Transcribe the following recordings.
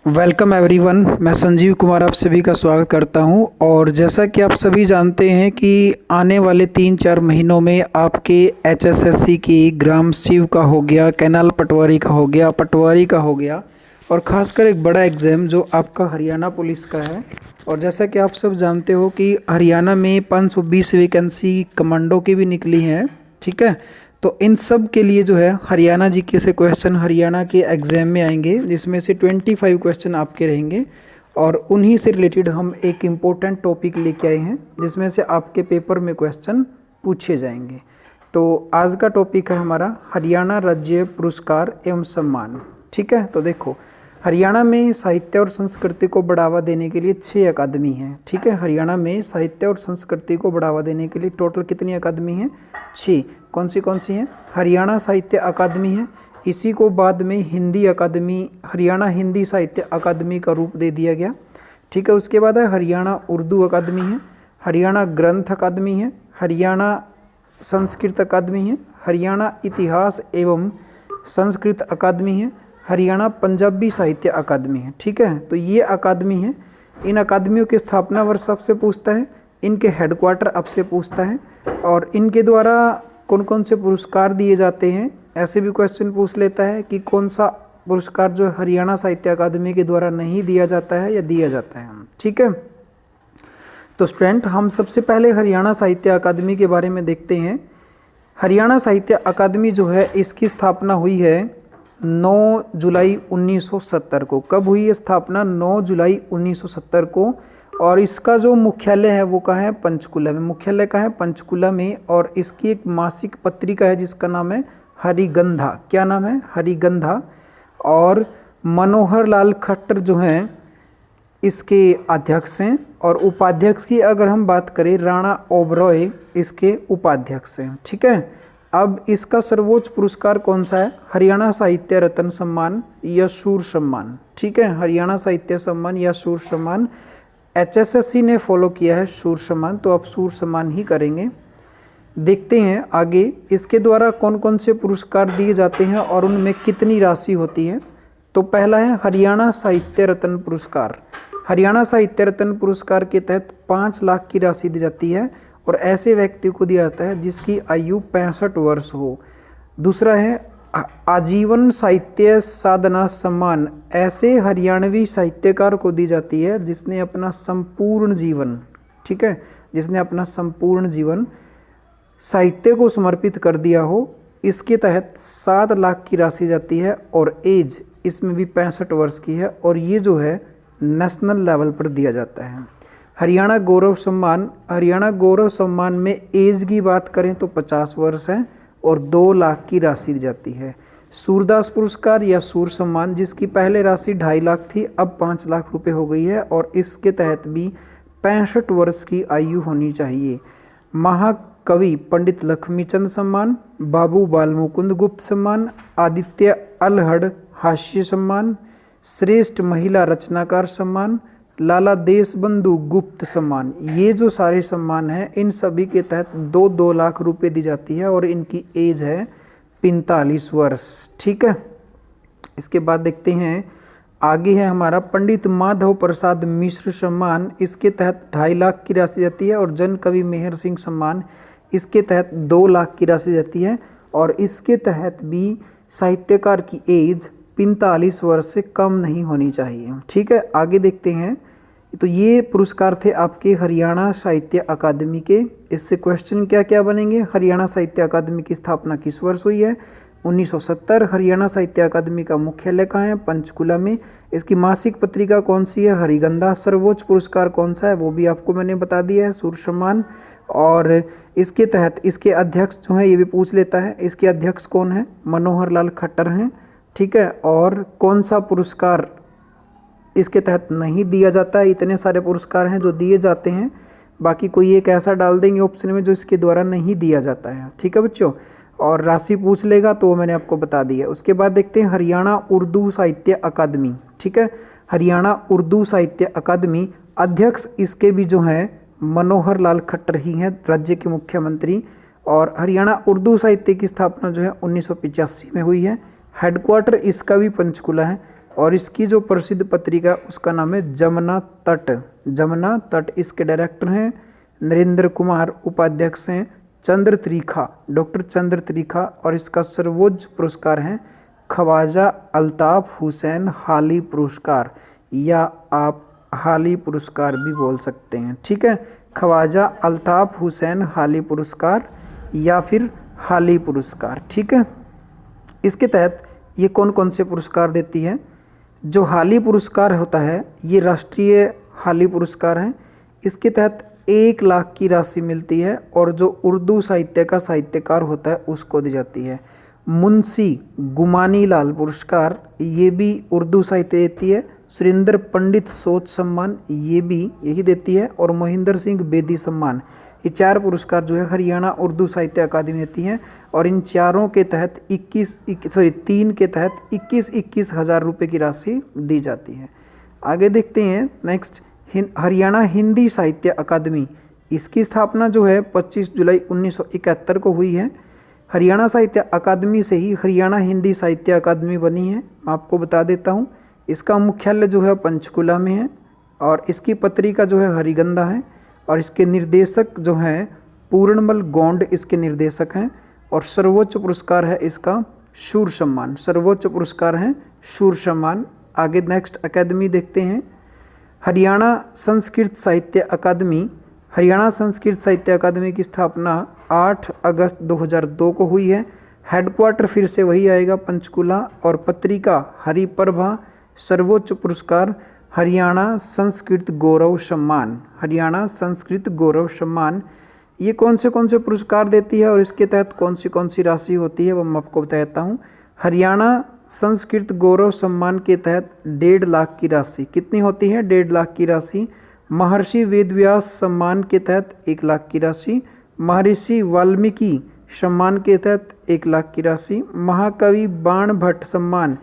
Welcome everyone. मैं संजीव कुमार आप सभी का स्वागत करता हूं। और जैसा कि आप सभी जानते हैं कि आने वाले 3-4 महीनों में आपके एचएसएससी की ग्राम सचिव का हो गया, कैनाल पटवारी का हो गया, पटवारी का हो गया, और ख़ासकर एक बड़ा एग्ज़ाम जो आपका हरियाणा पुलिस का है। और जैसा कि आप सब जानते हो कि हरियाणा में 520 वैकेंसी कमांडो की भी निकली हैं, ठीक है। तो इन सब के लिए जो है हरियाणा जीके से क्वेश्चन हरियाणा के एग्ज़ाम में आएंगे, जिसमें से 25 क्वेश्चन आपके रहेंगे। और उन्हीं से रिलेटेड हम एक इम्पोर्टेंट टॉपिक लेके आए हैं, जिसमें से आपके पेपर में क्वेश्चन पूछे जाएंगे। तो आज का टॉपिक है हमारा हरियाणा राज्य पुरस्कार एवं सम्मान, ठीक है। तो देखो, हरियाणा में साहित्य और संस्कृति को बढ़ावा देने के लिए 6 अकादमी हैं, ठीक है। हरियाणा में साहित्य और संस्कृति को बढ़ावा देने के लिए टोटल कितनी अकादमी हैं? 6। कौन सी हैं? हरियाणा साहित्य अकादमी है, इसी को बाद में हिंदी अकादमी, हरियाणा हिंदी साहित्य अकादमी का रूप दे दिया गया, ठीक है। उसके बाद है हरियाणा उर्दू अकादमी है, हरियाणा ग्रंथ अकादमी है, हरियाणा संस्कृत अकादमी है, हरियाणा इतिहास एवं संस्कृत अकादमी है, हरियाणा पंजाबी साहित्य अकादमी है, ठीक है। तो ये अकादमी है। इन अकादमियों की स्थापना वर्ष आपसे पूछता है, इनके हेडक्वार्टर आपसे पूछता है, और इनके द्वारा कौन कौन से पुरस्कार दिए जाते हैं ऐसे भी क्वेश्चन पूछ लेता है कि कौन सा पुरस्कार जो हरियाणा साहित्य अकादमी के द्वारा नहीं दिया जाता है या दिया जाता है, ठीक है। तो स्टूडेंट, हम सबसे पहले हरियाणा साहित्य अकादमी के बारे में देखते हैं। हरियाणा साहित्य अकादमी जो है इसकी स्थापना हुई है 9 जुलाई 1970 को। कब हुई है स्थापना? 9 जुलाई 1970 को। और इसका जो मुख्यालय है वो कहाँ है? पंचकुला में। मुख्यालय कहाँ है? पंचकुला में। और इसकी एक मासिक पत्रिका है जिसका नाम है हरिगंधा। क्या नाम है? हरिगंधा। और मनोहर लाल खट्टर जो हैं इसके अध्यक्ष हैं, और उपाध्यक्ष की अगर हम बात करें राणा ओबरॉय इसके उपाध्यक्ष हैं, ठीक है। अब इसका सर्वोच्च पुरस्कार कौन सा है? हरियाणा साहित्य रत्न सम्मान या शूर सम्मान, ठीक है। हरियाणा साहित्य सम्मान या शूर सम्मान। एचएसएससी ने फॉलो किया है शूर सम्मान, तो आप शूर सम्मान ही करेंगे। देखते हैं आगे इसके द्वारा कौन कौन से पुरस्कार दिए जाते हैं और उनमें कितनी राशि होती है। तो पहला है हरियाणा साहित्य रत्न पुरस्कार। हरियाणा साहित्य रत्न पुरस्कार के तहत 5 लाख की राशि दी जाती है, और ऐसे व्यक्ति को दिया जाता है जिसकी आयु 65 वर्ष हो। दूसरा है आजीवन साहित्य साधना सम्मान। ऐसे हरियाणवी साहित्यकार को दी जाती है जिसने अपना संपूर्ण जीवन, ठीक है, जिसने अपना संपूर्ण जीवन साहित्य को समर्पित कर दिया हो। इसके तहत 7 लाख की राशि जाती है, और एज इसमें भी 65 वर्ष की है, और ये जो है नेशनल लेवल पर दिया जाता है। हरियाणा गौरव सम्मान। हरियाणा गौरव सम्मान में एज की बात करें तो 50 वर्ष है, और 2 लाख की राशि दी जाती है। सूरदास पुरस्कार या सूर सम्मान, जिसकी पहले राशि 2.5 लाख थी, अब 5 लाख रुपए हो गई है, और इसके तहत भी 65 वर्ष की आयु होनी चाहिए। महाकवि पंडित लक्ष्मीचंद सम्मान, बाबू बाल मुकुंद गुप्त सम्मान, आदित्य अलहड़ हास्य सम्मान, श्रेष्ठ महिला रचनाकार सम्मान, लाला देशबंधु गुप्त सम्मान। ये जो सारे सम्मान हैं इन सभी के तहत 2-2 लाख रुपए दी जाती है, और इनकी एज है 45 वर्ष, ठीक है। इसके बाद देखते हैं आगे है हमारा पंडित माधव प्रसाद मिश्र सम्मान। इसके तहत 2.5 लाख की राशि जाती है, और जन कवि मेहर सिंह सम्मान इसके तहत 2 लाख की राशि जाती है, और इसके तहत भी साहित्यकार की एज 45 वर्ष से कम नहीं होनी चाहिए, ठीक है। आगे देखते हैं। तो ये पुरस्कार थे आपके हरियाणा साहित्य अकादमी के। इससे क्वेश्चन क्या क्या बनेंगे? हरियाणा साहित्य अकादमी की स्थापना किस वर्ष हुई है? 1970। हरियाणा साहित्य अकादमी का मुख्यालय कहाँ है? पंचकुला में। इसकी मासिक पत्रिका कौन सी है? हरिगंधा। सर्वोच्च पुरस्कार कौन सा है वो भी आपको मैंने बता दिया है, सूर सम्मान। और इसके तहत इसके अध्यक्ष जो हैं ये भी पूछ लेता है, इसके अध्यक्ष कौन है? मनोहर लाल खट्टर हैं, ठीक है। और कौन सा पुरस्कार इसके तहत नहीं दिया जाता है? इतने सारे पुरस्कार हैं जो दिए जाते हैं, बाकी कोई एक ऐसा डाल देंगे ऑप्शन में जो इसके द्वारा नहीं दिया जाता है, ठीक है बच्चों। और राशि पूछ लेगा तो मैंने आपको बता दिया। उसके बाद देखते हैं हरियाणा उर्दू साहित्य अकादमी, ठीक है। हरियाणा उर्दू साहित्य अकादमी, अध्यक्ष इसके भी जो हैं मनोहर लाल खट्टर ही हैं, राज्य के मुख्यमंत्री। और हरियाणा उर्दू साहित्य की स्थापना जो है 1985 में हुई है। हेडक्वार्टर इसका भी पंचकुला है। और इसकी जो प्रसिद्ध पत्रिका है उसका नाम है जमुना तट। जमुना तट। इसके डायरेक्टर हैं नरेंद्र कुमार, उपाध्यक्ष हैं चंद्र त्रिखा, डॉक्टर चंद्र त्रिखा, और इसका सर्वोच्च पुरस्कार है ख्वाजा अल्ताफ हुसैन हाली पुरस्कार, या आप हाली पुरस्कार भी बोल सकते हैं। ठीक है, ख्वाजा अल्ताफ हुसैन हाली पुरस्कार या फिर हाली पुरस्कार। ठीक है, इसके तहत ये कौन कौन से पुरस्कार देती है? जो हाली पुरस्कार होता है ये राष्ट्रीय हाली पुरस्कार है। इसके तहत 1 लाख की राशि मिलती है, और जो उर्दू साहित्य का साहित्यकार होता है उसको दी जाती है। मुंशी गुमानी लाल पुरस्कार ये भी उर्दू साहित्य देती है। सुरेंद्र पंडित सोच सम्मान ये भी यही देती है, और मोहिंदर सिंह बेदी सम्मान, ये 4 पुरस्कार जो है हरियाणा उर्दू साहित्य अकादमी देती हैं। और इन चारों के तहत 3 के तहत 21 हज़ार रुपये की राशि दी जाती है। आगे देखते हैं नेक्स्ट, हरियाणा हिंदी साहित्य अकादमी। इसकी स्थापना जो है 25 जुलाई 1971 को हुई है। हरियाणा साहित्य अकादमी से ही हरियाणा हिंदी साहित्य अकादमी बनी है। मैं आपको बता देता हूँ, इसका मुख्यालय जो है पंचकुला में है, और इसकी पत्रिका जो है हरिगंधा है, और इसके निर्देशक जो हैं पूर्णमल गोंड इसके निर्देशक हैं, और सर्वोच्च पुरस्कार है इसका शूर सम्मान। सर्वोच्च पुरस्कार है शूर सम्मान। आगे नेक्स्ट अकादमी देखते हैं, हरियाणा संस्कृत साहित्य अकादमी। हरियाणा संस्कृत साहित्य अकादमी की स्थापना 8 अगस्त 2002 को हुई है। हेडक्वार्टर फिर से वही आएगा पंचकुला, और पत्रिका हरिप्रभा। सर्वोच्च पुरस्कार हरियाणा संस्कृत गौरव सम्मान। हरियाणा संस्कृत गौरव सम्मान ये कौन से पुरस्कार देती है और इसके तहत कौन सी राशि होती है वो मैं आपको बताता हूँ। हरियाणा संस्कृत गौरव सम्मान के तहत 1.5 लाख की राशि कितनी होती है? 1.5 लाख की राशि। महर्षि वेदव्यास सम्मान के तहत 1 लाख की राशि। महर्षि वाल्मीकि सम्मान के तहत 1 लाख की राशि। महाकवि बाण भट्ट सम्मान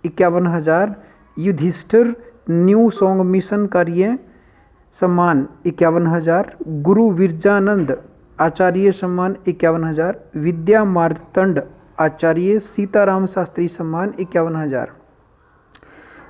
51,000। युधिष्ठिर न्यू सॉन्ग मिशन कार्य सम्मान 51,000। गुरु विरजानंद आचार्य सम्मान 51,000। विद्या मार्तंड आचार्य सीताराम शास्त्री सम्मान 51,000।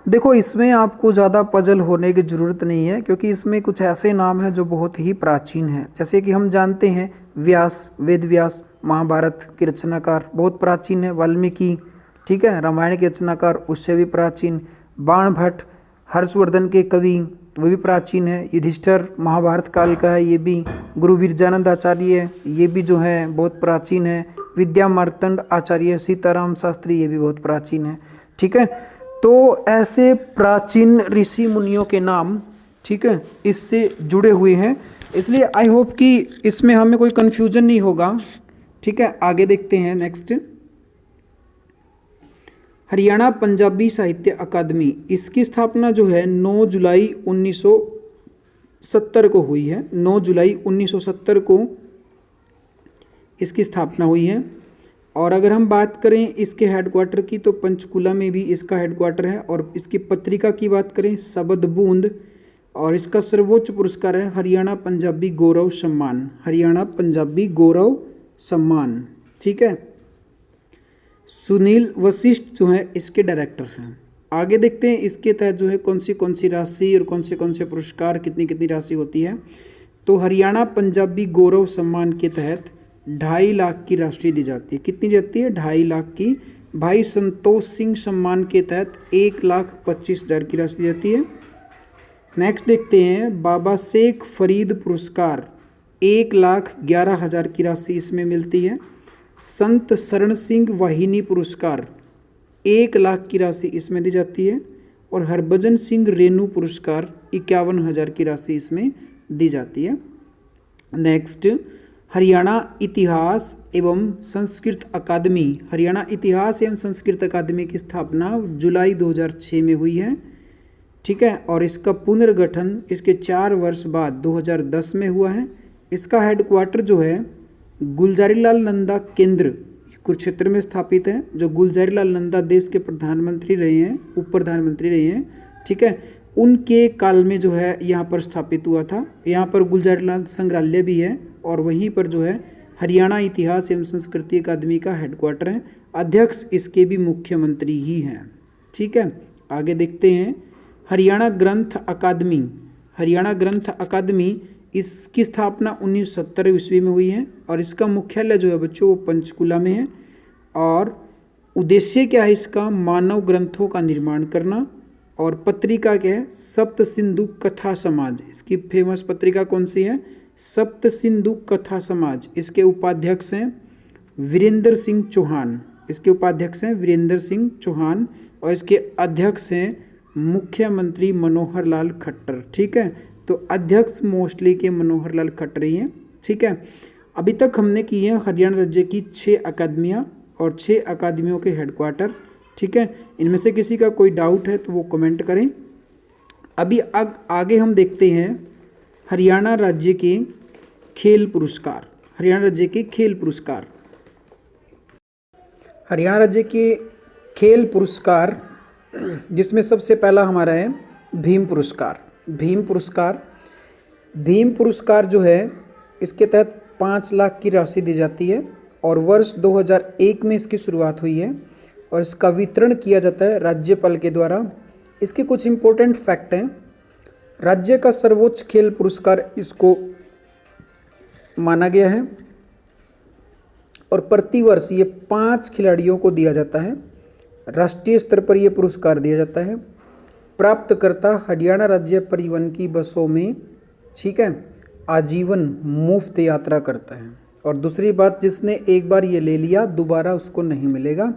देखो, इसमें आपको ज़्यादा पजल होने की ज़रूरत नहीं है, क्योंकि इसमें कुछ ऐसे नाम हैं जो बहुत ही प्राचीन हैं। जैसे कि हम जानते हैं व्यास, वेद व्यास महाभारत के रचनाकार बहुत प्राचीन है। वाल्मीकि, ठीक है, रामायण के रचनाकार उससे भी प्राचीन। बाण भट्ट हर्षवर्धन के कवि, वो भी प्राचीन है। युधिष्ठिर महाभारत काल का है ये भी। गुरु विरजानंद आचार्य ये भी जो है बहुत प्राचीन है। विद्या मार्तंड आचार्य सीताराम शास्त्री ये भी बहुत प्राचीन है। ठीक है, तो ऐसे प्राचीन ऋषि मुनियों के नाम, ठीक है, इससे जुड़े हुए हैं, इसलिए आई होप कि इसमें हमें कोई कन्फ्यूजन नहीं होगा। ठीक है, आगे देखते हैं नेक्स्ट, हरियाणा पंजाबी साहित्य अकादमी। इसकी स्थापना जो है 9 जुलाई 1970 को हुई है। 9 जुलाई 1970 को इसकी स्थापना हुई है। और अगर हम बात करें इसके हेडक्वार्टर की तो पंचकुला में भी इसका हेडक्वार्टर है। और इसकी पत्रिका की बात करें शबद बूंद, और इसका सर्वोच्च पुरस्कार है हरियाणा पंजाबी गौरव सम्मान। हरियाणा पंजाबी गौरव सम्मान। ठीक है, सुनील वशिष्ठ जो है इसके डायरेक्टर हैं। आगे देखते हैं इसके तहत जो है कौन सी राशि और कौन से पुरस्कार कितनी राशि होती है। तो हरियाणा पंजाबी गौरव सम्मान के तहत 2.5 लाख की राशि दी जाती है। कितनी जाती है? 2.5 लाख की। भाई संतोष सिंह सम्मान के तहत 1,25,000 की राशि दी जाती है। नेक्स्ट देखते हैं बाबा शेख फरीद पुरस्कार, 1,11,000 की राशि इसमें मिलती है। संत शरण सिंह वाहिनी पुरस्कार 1 लाख की राशि इसमें दी जाती है। और हरभजन सिंह रेणु पुरस्कार 51,000 की राशि इसमें दी जाती है। नेक्स्ट, हरियाणा इतिहास एवं संस्कृत अकादमी। हरियाणा इतिहास एवं संस्कृत अकादमी की स्थापना जुलाई 2006 में हुई है। ठीक है, और इसका पुनर्गठन इसके 4 वर्ष बाद 2010 में हुआ है। इसका हेडक्वार्टर जो है गुलजारीलाल नंदा केंद्र कुरुक्षेत्र में स्थापित है। जो गुलजारीलाल नंदा देश के प्रधानमंत्री रहे हैं, उप प्रधानमंत्री रहे हैं, ठीक है, उनके काल में जो है यहाँ पर स्थापित हुआ था। यहाँ पर गुलजारीलाल संग्रहालय भी है, और वहीं पर जो है हरियाणा इतिहास एवं संस्कृति अकादमी का हेडक्वार्टर है। अध्यक्ष इसके भी मुख्यमंत्री ही हैं। ठीक है, आगे देखते हैं, हरियाणा ग्रंथ अकादमी। हरियाणा ग्रंथ अकादमी इसकी स्थापना 1970 ईस्वी में हुई है और इसका मुख्यालय जो है बच्चों वो पंचकुला में है। और उद्देश्य क्या है इसका, मानव ग्रंथों का निर्माण करना। और पत्रिका क्या है, सप्त सिंधु कथा समाज। इसकी फेमस पत्रिका कौन सी है, सप्त सिंधु कथा समाज। इसके उपाध्यक्ष हैं वीरेंद्र सिंह चौहान। इसके उपाध्यक्ष हैं वीरेंद्र सिंह चौहान और इसके अध्यक्ष हैं मुख्यमंत्री मनोहर लाल खट्टर। ठीक है, तो अध्यक्ष मोस्टली के मनोहर लाल खट्टर ही हैं। ठीक है, अभी तक हमने की है हरियाणा राज्य की 6 अकादमियाँ और 6 अकादमियों के हेडक्वार्टर। ठीक है, इनमें से किसी का कोई डाउट है तो वो कमेंट करें। अभी आगे हम देखते हैं हरियाणा राज्य के खेल पुरस्कार। हरियाणा राज्य के खेल पुरस्कार। हरियाणा राज्य के खेल पुरस्कार जिसमें सबसे पहला हमारा है भीम पुरस्कार। भीम पुरस्कार, भीम पुरस्कार जो है इसके तहत 5 लाख की राशि दी जाती है और वर्ष 2001 में इसकी शुरुआत हुई है और इसका वितरण किया जाता है राज्यपाल के द्वारा। इसके कुछ इम्पोर्टेंट फैक्ट हैं। राज्य का सर्वोच्च खेल पुरस्कार इसको माना गया है और प्रतिवर्ष ये 5 खिलाड़ियों को दिया जाता है। राष्ट्रीय स्तर पर यह पुरस्कार दिया जाता है। प्राप्तकर्ता हरियाणा राज्य परिवहन की बसों में, ठीक है, आजीवन मुफ्त यात्रा करता है। और दूसरी बात, जिसने एक बार ये ले लिया दोबारा उसको नहीं मिलेगा।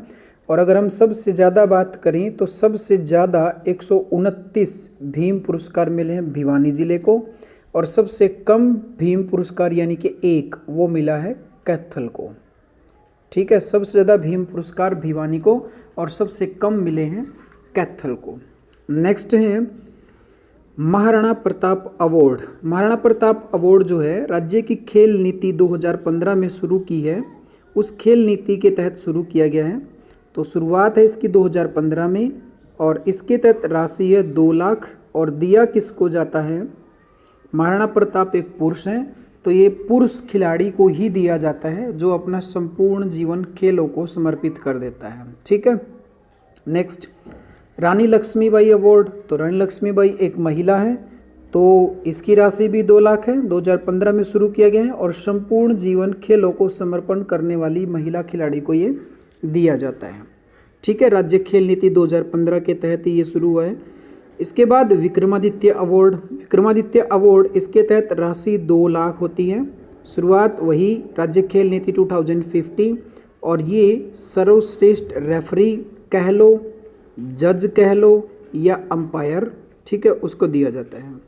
और अगर हम सबसे ज़्यादा बात करें तो सबसे ज़्यादा 129 भीम पुरस्कार मिले हैं भिवानी जिले को और सबसे कम भीम पुरस्कार यानी कि 1 वो मिला है कैथल को। ठीक है, सबसे ज़्यादा भीम पुरस्कार भिवानी को और सबसे कम मिले हैं कैथल को। नेक्स्ट है महाराणा प्रताप अवार्ड। महाराणा प्रताप अवार्ड जो है राज्य की खेल नीति 2015 में शुरू की है, उस खेल नीति के तहत शुरू किया गया है। तो शुरुआत है इसकी 2015 में और इसके तहत राशि है 2 लाख और दिया किसको जाता है, महाराणा प्रताप एक पुरुष हैं तो ये पुरुष खिलाड़ी को ही दिया जाता है जो अपना संपूर्ण जीवन खेलों को समर्पित कर देता है। ठीक है, नेक्स्ट रानी लक्ष्मीबाई अवार्ड। तो रानी लक्ष्मीबाई एक महिला है तो इसकी राशि भी 2 लाख है, 2015 में शुरू किया गया है और संपूर्ण जीवन खेलों को समर्पण करने वाली महिला खिलाड़ी को ये दिया जाता है। ठीक है, राज्य खेल नीति 2015 के तहत ही ये शुरू हुआ है। इसके बाद विक्रमादित्य अवार्ड। विक्रमादित्य अवार्ड इसके तहत राशि 2 लाख होती है। शुरुआत वही राज्य खेल नीति 2050 और ये सर्वश्रेष्ठ रेफरी कह लो, जज कह लो या अंपायर, ठीक है, उसको दिया जाता है।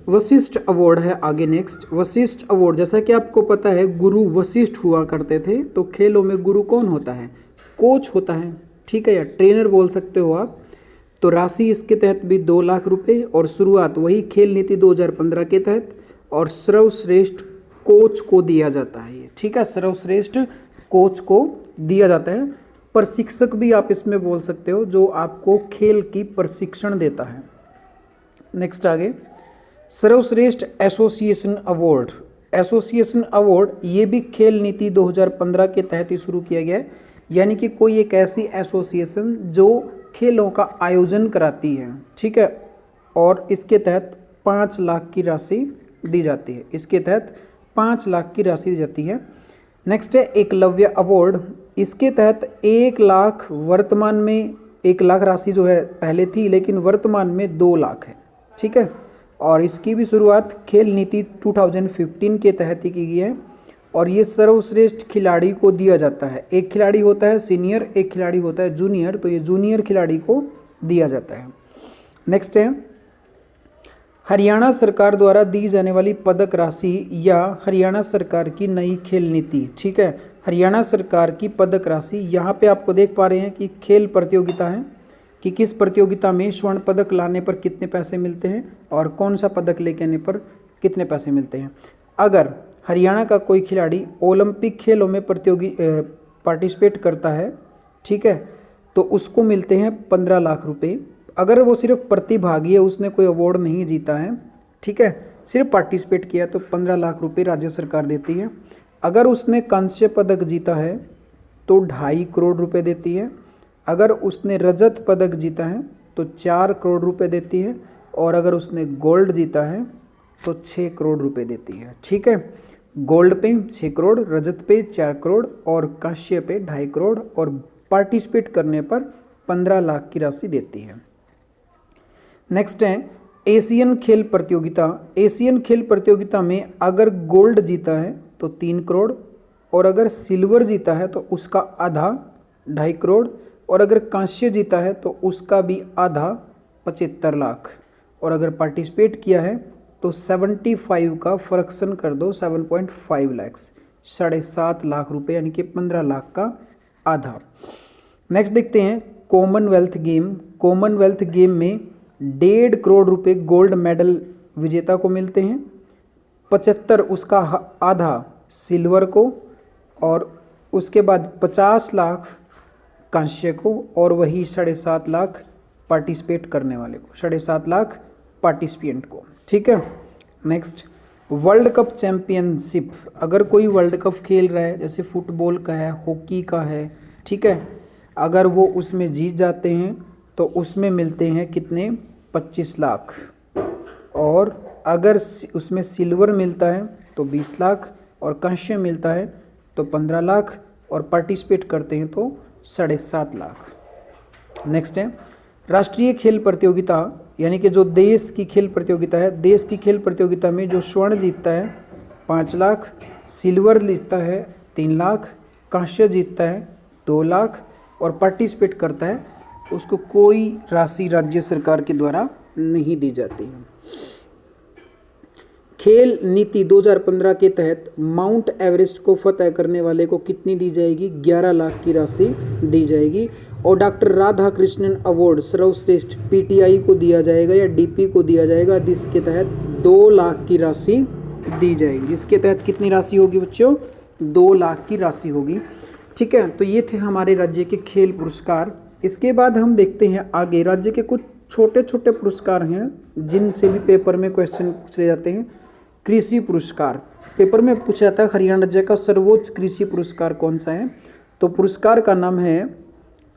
वशिष्ठ अवार्ड है आगे नेक्स्ट। वशिष्ठ अवार्ड, जैसा कि आपको पता है गुरु वशिष्ठ हुआ करते थे, तो खेलों में गुरु कौन होता है, कोच होता है। ठीक है, या ट्रेनर बोल सकते हो आप। तो राशि इसके तहत भी 2 लाख रुपए और शुरुआत वही खेल नीति 2015 के तहत और सर्वश्रेष्ठ कोच को दिया जाता है ये। ठीक है, सर्वश्रेष्ठ कोच को दिया जाता है। प्रशिक्षक भी आप इसमें बोल सकते हो जो आपको खेल की प्रशिक्षण देता है। नेक्स्ट आगे सर्वश्रेष्ठ एसोसिएशन अवार्ड। एसोसिएशन अवार्ड ये भी खेल नीति 2015 के तहत ही शुरू किया गया है, यानी कि कोई एक ऐसी एसोसिएशन जो खेलों का आयोजन कराती है। ठीक है, और इसके तहत 5 लाख की राशि दी जाती है। इसके तहत 5 लाख की राशि दी जाती है। नेक्स्ट है एकलव्य अवार्ड। इसके तहत 1 लाख वर्तमान में 1 लाख राशि जो है पहले थी लेकिन वर्तमान में 2 लाख है। ठीक है, और इसकी भी शुरुआत खेल नीति 2015 के तहत ही की गई है और ये सर्वश्रेष्ठ खिलाड़ी को दिया जाता है। एक खिलाड़ी होता है सीनियर, एक खिलाड़ी होता है जूनियर, तो ये जूनियर खिलाड़ी को दिया जाता है। नेक्स्ट है हरियाणा सरकार द्वारा दी जाने वाली पदक राशि या हरियाणा सरकार की नई खेल नीति। ठीक है, हरियाणा सरकार की पदक राशि, यहाँ पे आपको देख पा रहे हैं कि खेल प्रतियोगिता है कि किस प्रतियोगिता में स्वर्ण पदक लाने पर कितने पैसे मिलते हैं और कौन सा पदक लेके आने पर कितने पैसे मिलते हैं। अगर हरियाणा का कोई खिलाड़ी ओलंपिक खेलों में पार्टिसिपेट करता है, ठीक है, तो उसको मिलते हैं 15 लाख रुपए। अगर वो सिर्फ प्रतिभागी है, उसने कोई अवार्ड नहीं जीता है, ठीक है, सिर्फ पार्टिसिपेट किया, तो 15 लाख रुपए राज्य सरकार देती है। अगर उसने कांस्य पदक जीता है तो 2.5 करोड़ रुपए देती है। अगर उसने रजत पदक जीता है तो 4 करोड़ रुपए देती है, और अगर उसने गोल्ड जीता है तो 6 करोड़ रुपए देती है। ठीक है, गोल्ड पे 6 करोड़, रजत पे 4 करोड़ और कांस्य पे 2.5 करोड़, और पार्टिसिपेट करने पर 15 लाख की राशि देती है। नेक्स्ट है एशियन खेल प्रतियोगिता। एशियन खेल प्रतियोगिता में अगर गोल्ड जीता है तो 3 करोड़, और अगर सिल्वर जीता है तो उसका आधा 2.5 करोड़, और अगर कांस्य जीता है तो उसका भी आधा 75 लाख, और अगर पार्टिसिपेट किया है तो 75 का फ्रैक्शन कर दो 7.5 लाख, 7.5 लाख रुपए, यानी कि 15 लाख का आधा। नेक्स्ट देखते हैं कॉमनवेल्थ गेम। कॉमनवेल्थ गेम में 1.5 करोड़ रुपए गोल्ड मेडल विजेता को मिलते हैं, 75 उसका आधा सिल्वर को, और उसके बाद 50 लाख कांस्य को, और वही 7.5 लाख पार्टिसिपेट करने वाले को, 7.5 लाख पार्टिसिपेंट को। ठीक है, नेक्स्ट वर्ल्ड कप चैंपियनशिप। अगर कोई वर्ल्ड कप खेल रहा है, जैसे फुटबॉल का है, हॉकी का है, ठीक है, अगर वो उसमें जीत जाते हैं तो उसमें मिलते हैं कितने, 25 लाख, और अगर उसमें सिल्वर मिलता है तो 20 लाख, और कांस्य मिलता है तो 15 लाख, और पार्टिसिपेट करते हैं तो 7.5 लाख। नेक्स्ट है राष्ट्रीय खेल प्रतियोगिता, यानी कि जो देश की खेल प्रतियोगिता है, देश की खेल प्रतियोगिता में जो स्वर्ण जीतता है 5 लाख, सिल्वर जीतता है 3 लाख, कांस्य जीतता है 2 लाख, और पार्टिसिपेट करता है उसको कोई राशि राज्य सरकार के द्वारा नहीं दी जाती है। खेल नीति 2015 के तहत माउंट एवरेस्ट को फतह करने वाले को कितनी दी जाएगी, 11 लाख की राशि दी जाएगी। और डॉक्टर राधा कृष्णन अवार्ड सर्वश्रेष्ठ पीटीआई को दिया जाएगा या डीपी को दिया जाएगा, जिसके तहत 2 लाख की राशि दी जाएगी। जिसके तहत कितनी राशि होगी बच्चों, 2 लाख की राशि होगी। ठीक है, तो ये थे हमारे राज्य के खेल पुरस्कार। इसके बाद हम देखते हैं आगे राज्य के कुछ छोटे छोटे पुरस्कार हैं जिनसे भी पेपर में क्वेश्चन पूछे जाते हैं। कृषि पुरस्कार पेपर में पूछा जाता है, हरियाणा राज्य का सर्वोच्च कृषि पुरस्कार कौन सा है, तो पुरस्कार का नाम है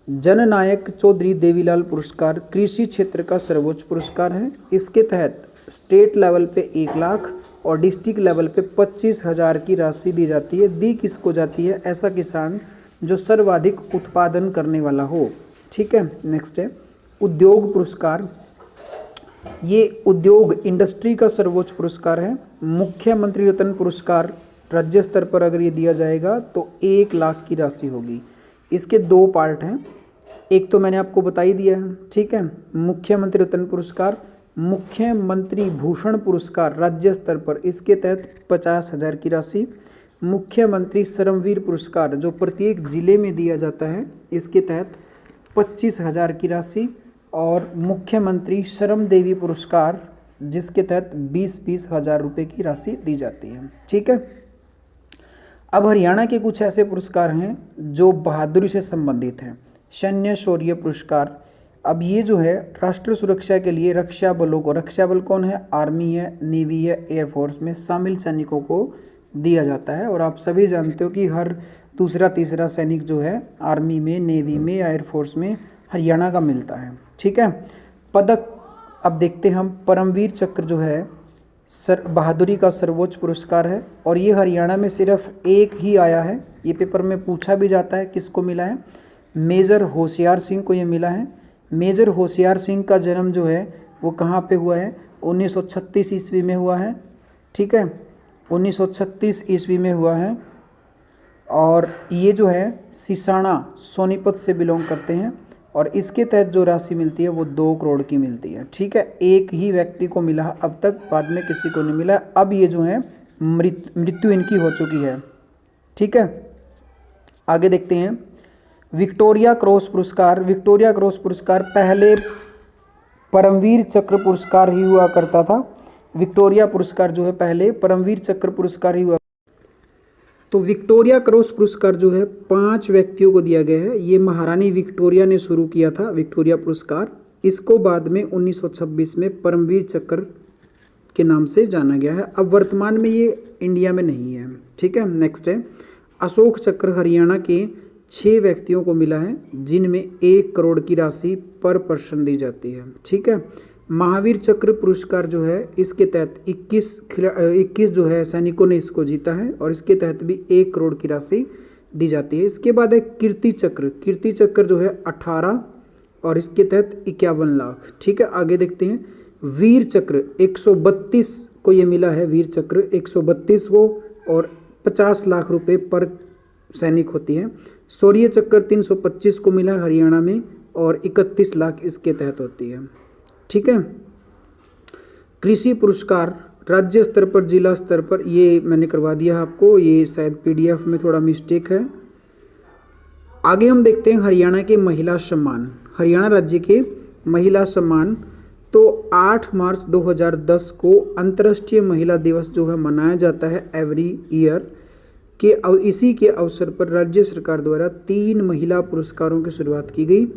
जननायक चौधरी देवीलाल पुरस्कार। कृषि क्षेत्र का सर्वोच्च पुरस्कार है। इसके तहत स्टेट लेवल पे 1 लाख और डिस्ट्रिक्ट लेवल पे 25,000 की राशि दी जाती है। दी किसको जाती है, ऐसा किसान जो सर्वाधिक उत्पादन करने वाला हो। ठीक है, नेक्स्ट है उद्योग पुरस्कार। ये उद्योग इंडस्ट्री का सर्वोच्च पुरस्कार है। मुख्यमंत्री रत्न पुरस्कार राज्य स्तर पर अगर ये दिया जाएगा तो 1 लाख की राशि होगी। इसके 2 पार्ट हैं, एक तो मैंने आपको बता ही दिया है। ठीक है, मुख्यमंत्री रत्न पुरस्कार, मुख्यमंत्री भूषण पुरस्कार राज्य स्तर पर, इसके तहत 50,000 की राशि। मुख्यमंत्री श्रमवीर पुरस्कार जो प्रत्येक जिले में दिया जाता है, इसके तहत 25,000 की राशि। और मुख्यमंत्री श्रम देवी पुरस्कार जिसके तहत 20-20 हज़ार रुपये की राशि दी जाती है। ठीक है, अब हरियाणा के कुछ ऐसे पुरस्कार हैं जो बहादुरी से संबंधित हैं। सैन्य शौर्य पुरस्कार, अब ये जो है राष्ट्र सुरक्षा के लिए रक्षा बलों को, रक्षा बल कौन है, आर्मी है, नेवी है, एयरफोर्स में शामिल सैनिकों को दिया जाता है। और आप सभी जानते हो कि हर दूसरा तीसरा सैनिक जो है आर्मी में, नेवी में या एयरफोर्स में हरियाणा का मिलता है। ठीक है, पदक अब देखते हैं हम। परमवीर चक्र जो है बहादुरी का सर्वोच्च पुरस्कार है, और ये हरियाणा में सिर्फ एक ही आया है। ये पेपर में पूछा भी जाता है किसको मिला है, मेजर होशियार सिंह को ये मिला है। मेजर होशियार सिंह का जन्म जो है वो कहाँ पे हुआ है, 1936 ईस्वी में हुआ है। ठीक है, 1936 ईस्वी में हुआ है, और ये जो है सिसाना सोनीपत से बिलोंग करते हैं। और इसके तहत जो राशि मिलती है वो 2 करोड़ की मिलती है। ठीक है, एक ही व्यक्ति को मिला अब तक, बाद में किसी को नहीं मिला। अब ये जो है मृत्यु इनकी हो चुकी है। ठीक है, आगे देखते हैं विक्टोरिया क्रॉस पुरस्कार। विक्टोरिया क्रॉस पुरस्कार पहले परमवीर चक्र पुरस्कार ही हुआ करता था। विक्टोरिया पुरस्कार जो है पहले परमवीर चक्र पुरस्कार ही हुआ। तो विक्टोरिया क्रॉस पुरस्कार जो है 5 व्यक्तियों को दिया गया है। ये महारानी विक्टोरिया ने शुरू किया था विक्टोरिया पुरस्कार। इसको बाद में 1926 में परमवीर चक्र के नाम से जाना गया है। अब वर्तमान में ये इंडिया में नहीं है। ठीक है, नेक्स्ट है अशोक चक्र। हरियाणा के 6 व्यक्तियों को मिला है जिनमें 1 करोड़ की राशि पर पर्सन दी जाती है। ठीक है। महावीर चक्र पुरस्कार जो है इसके तहत 21 जो है सैनिकों ने इसको जीता है और इसके तहत भी 1 करोड़ की राशि दी जाती है। इसके बाद है कीर्ति चक्र। कीर्ति चक्र जो है 18 और इसके तहत 51 लाख। ठीक है, आगे देखते हैं। वीर चक्र 132 को ये मिला है, वीर चक्र 132 को, और 50 लाख रुपए पर सैनिक होती है। शौर्य चक्र 325 को मिला है हरियाणा में और 31 लाख इसके तहत होती है। ठीक है। कृषि पुरस्कार राज्य स्तर पर, जिला स्तर पर, ये मैंने करवा दिया आपको, ये शायद पीडीएफ में थोड़ा मिस्टेक है। आगे हम देखते हैं हरियाणा के महिला सम्मान। हरियाणा राज्य के महिला सम्मान, तो 8 मार्च 2010 को अंतर्राष्ट्रीय महिला दिवस जो है मनाया जाता है एवरी ईयर के, और इसी के अवसर पर राज्य सरकार द्वारा 3 महिला पुरस्कारों की शुरुआत की गई,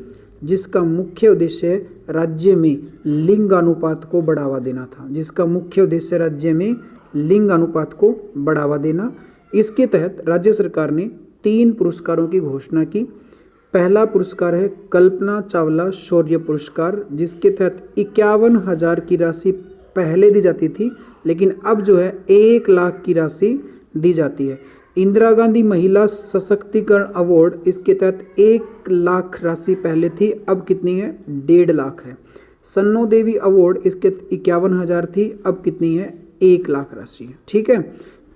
जिसका मुख्य उद्देश्य राज्य में लिंग अनुपात को बढ़ावा देना था। जिसका मुख्य उद्देश्य राज्य में लिंग अनुपात को बढ़ावा देना। इसके तहत राज्य सरकार ने 3 पुरस्कारों की घोषणा की। पहला पुरस्कार है कल्पना चावला शौर्य पुरस्कार, जिसके तहत 51,000 की राशि पहले दी जाती थी, लेकिन अब जो है 1 लाख की राशि दी जाती है। इंदिरा गांधी महिला सशक्तिकरण अवार्ड, इसके तहत 1 लाख राशि पहले थी, अब कितनी है? 1.5 लाख है। सन्नो देवी अवार्ड, इसके 51,000 थी, अब कितनी है? 1 लाख राशि है। ठीक है,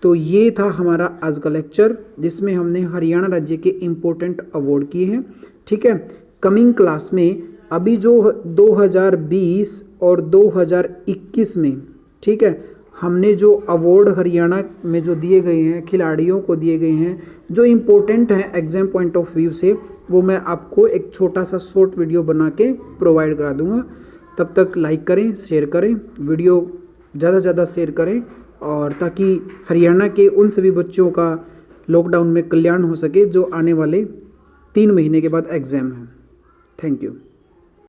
तो ये था हमारा आज का लेक्चर, जिसमें हमने हरियाणा राज्य के इम्पोर्टेंट अवार्ड किए हैं। ठीक है, कमिंग क्लास में अभी जो 2020 और 2021 में, ठीक है, हमने जो अवार्ड हरियाणा में जो दिए गए हैं, खिलाड़ियों को दिए गए हैं, जो इम्पोर्टेंट हैं एग्जाम पॉइंट ऑफ व्यू से, वो मैं आपको एक छोटा सा शॉर्ट वीडियो बना के प्रोवाइड करा दूंगा। तब तक लाइक करें, शेयर करें, वीडियो ज़्यादा से ज़्यादा शेयर करें, और ताकि हरियाणा के उन सभी बच्चों का लॉकडाउन में कल्याण हो सके जो आने वाले 3 महीने के बाद एग्ज़ाम है। Thank you.